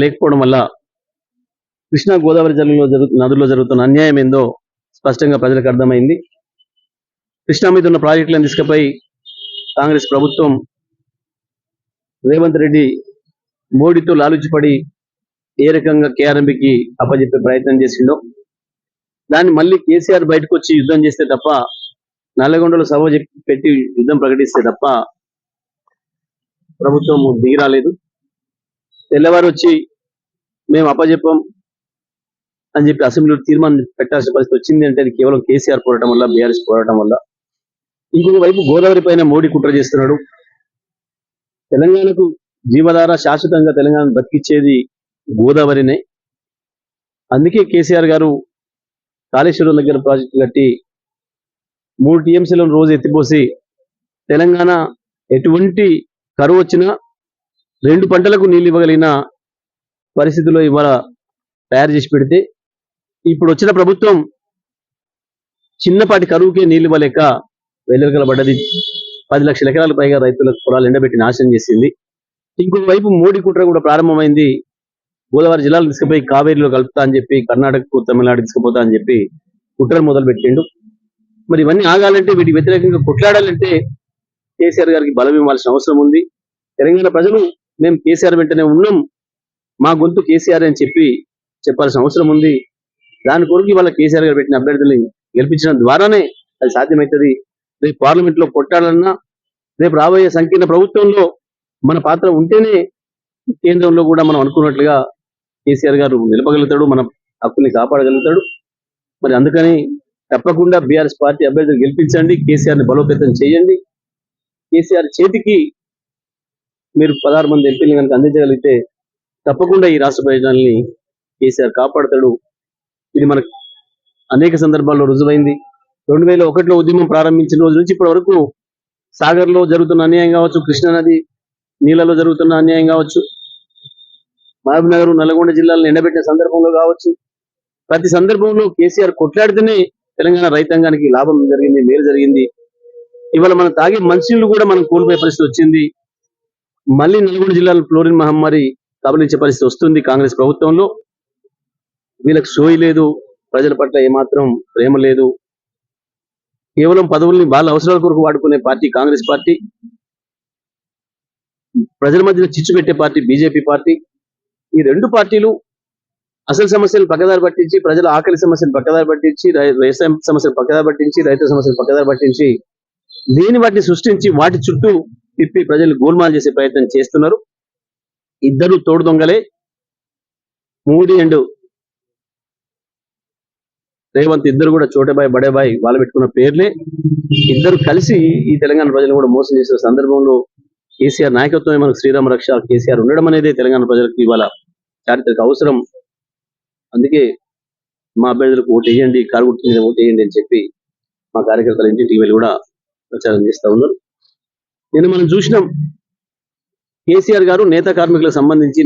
లేకపోవడం వల్ల కృష్ణా గోదావరి నదుల్లో జరుగుతున్న అన్యాయం ఏందో స్పష్టంగా ప్రజలకు అర్థమైంది. కృష్ణా మీద ఉన్న ప్రాజెక్టులను తీసుకుపోయి కాంగ్రెస్ ప్రభుత్వం రేవంత్ రెడ్డి మోడీతో లాలుచిపడి ఏ రకంగా కేఆర్ఎంబీకి అప్పచెప్పే ప్రయత్నం చేసిండో దాన్ని మళ్ళీ కేసీఆర్ బయటకు వచ్చి యుద్ధం చేస్తే తప్ప, నల్లగొండలో సభ పెట్టి యుద్ధం ప్రకటిస్తే తప్ప ప్రభుత్వం దిగిరాలేదు. తెల్లవారు వచ్చి మేము అప్పచెప్పం అని చెప్పి అసెంబ్లీలో తీర్మానం పెట్టాల్సిన పరిస్థితి వచ్చింది అంటే అది కేవలం కేసీఆర్ పోరాటం వల్ల, బీఆర్ఎస్ పోరాటం వల్ల. ఇంకొక వైపు గోదావరి పైన మోడీ కుట్ర చేస్తున్నాడు. తెలంగాణకు జీవధార శాశ్వతంగా తెలంగాణ బతికిచ్చేది గోదావరినే. అందుకే కేసీఆర్ గారు కాళేశ్వరం దగ్గర ప్రాజెక్టు కట్టి 3 టీఎంసీలను రోజు ఎత్తిపోసి తెలంగాణ ఎటువంటి కరువు వచ్చినా 2 పంటలకు నీళ్ళు ఇవ్వగలిగిన పరిస్థితుల్లో ఇవాళ తయారు చేసి పెడితే, ఇప్పుడు వచ్చిన ప్రభుత్వం చిన్నపాటి కరువుకే నీళ్ళు ఇవ్వలేక వెల్లెలకలబడ్డది. 10 లక్షల ఎకరాల పైగా రైతుల పొలాలు ఎండబెట్టి నాశనం చేసింది. ఇంకొక వైపు మోడీ కుట్ర కూడా ప్రారంభమైంది. గోదావరి జిల్లాలు తీసుకుపోయి కావేరీలో కలుపుతా అని చెప్పి, కర్ణాటకకు తమిళనాడు తీసుకుపోతా అని చెప్పి కుట్రను మొదలు పెట్టిండు. మరి ఇవన్నీ ఆగాలంటే, వీటికి వ్యతిరేకంగా కొట్లాడాలంటే కేసీఆర్ గారికి బలం ఇవ్వాల్సిన అవసరం ఉంది. తెలంగాణ ప్రజలు మేము కేసీఆర్ వెంటనే ఉన్నాం, మా గొంతు కేసీఆర్ అని చెప్పాల్సిన అవసరం ఉంది. దాని కొరకు ఇవాళ కేసీఆర్ గారు పెట్టిన అభ్యర్థుల్ని గెలిపించడం ద్వారానే అది సాధ్యమవుతుంది. రేపు పార్లమెంట్ లో కొట్టాలన్నా, రేపు రాబోయే సంకీర్ణ ప్రభుత్వంలో మన పాత్ర ఉంటేనే కేంద్రంలో కూడా మనం అనుకున్నట్లుగా కేసీఆర్ గారు నిలపగలుగుతాడు, మన హక్కుల్ని కాపాడగలుగుతాడు. మరి అందుకని తప్పకుండా బీఆర్ఎస్ పార్టీ అభ్యర్థులు గెలిపించండి, కేసీఆర్ ని బలోపేతం చేయండి. కేసీఆర్ చేతికి మీరు 16 మంది ఎంపీలు కనుక అందించగలిగితే తప్పకుండా ఈ రాష్ట్ర ప్రయోజనాల్ని కేసీఆర్ కాపాడతాడు. ఇది మనకు అనేక సందర్భాల్లో రుజువైంది. 2001లో ఉద్యమం ప్రారంభించిన రోజు నుంచి ఇప్పటి వరకు సాగర్ లో జరుగుతున్న అన్యాయం కావచ్చు, కృష్ణానది నీళ్లలో జరుగుతున్న అన్యాయం కావచ్చు, మహబూబ్ నగర్, నల్గొండ జిల్లాలను ఎండబెట్టిన సందర్భంలో కావచ్చు, ప్రతి సందర్భంలో కేసీఆర్ కొట్లాడితేనే తెలంగాణ రైతాంగానికి లాభం జరిగింది, మేలు జరిగింది. ఇవాళ మనం తాగే మంచినీళ్లు కూడా మనం కోల్పోయే పరిస్థితి వచ్చింది. మళ్ళీ నల్గొండ జిల్లాలో ఫ్లోరిన్ మహమ్మారి కబలించే పరిస్థితి వస్తుంది. కాంగ్రెస్ ప్రభుత్వంలో వీళ్ళకి సోయి లేదు, ప్రజల పట్ల ఏమాత్రం ప్రేమ లేదు. కేవలం పదవుల్ని వాళ్ళ అవసరాల కొరకు వాడుకునే పార్టీ కాంగ్రెస్ పార్టీ. ప్రజల మధ్యలో చిచ్చు పెట్టే పార్టీ బీజేపీ పార్టీ. ఈ 2 పార్టీలు అసలు సమస్యలు పక్కదారి పట్టించి, ప్రజల ఆకలి సమస్యలు పక్కదారి పట్టించి, వ్యవసాయం సమస్యలు పక్కదారి పట్టించి, రైతుల సమస్యలు పక్కదారి పట్టించి, లేని వాటిని సృష్టించి వాటి చుట్టూ తిప్పి ప్రజలు గోల్మాల్ చేసే ప్రయత్నం చేస్తున్నారు. ఇద్దరు తోడు దొంగలే. మోడీ అండ్ రేవంత్ ఇద్దరు కూడా చోటబాయ్ బడేబాయ్ వాళ్ళు పెట్టుకున్న పేర్లే. ఇద్దరు కలిసి ఈ తెలంగాణ ప్రజలను కూడా మోసం చేసిన సందర్భంలో కేసీఆర్ నాయకత్వమే మనకు శ్రీరామ రక్ష. కేసీఆర్ ఉండడం అనేది తెలంగాణ ప్రజలకు ఇవాళ చారిత్రక అవసరం. అందుకే మా అభ్యర్థులకు ఓటు వేయండి, కారు గుర్తు మీద ఓటు వేయండి అని చెప్పి మా కార్యకర్తలు ఇంటికి కూడా ప్రచారం చేస్తా ఉన్నారు. నేను మనం చూసినాం, కేసీఆర్ గారు నేత కార్మికులకు సంబంధించి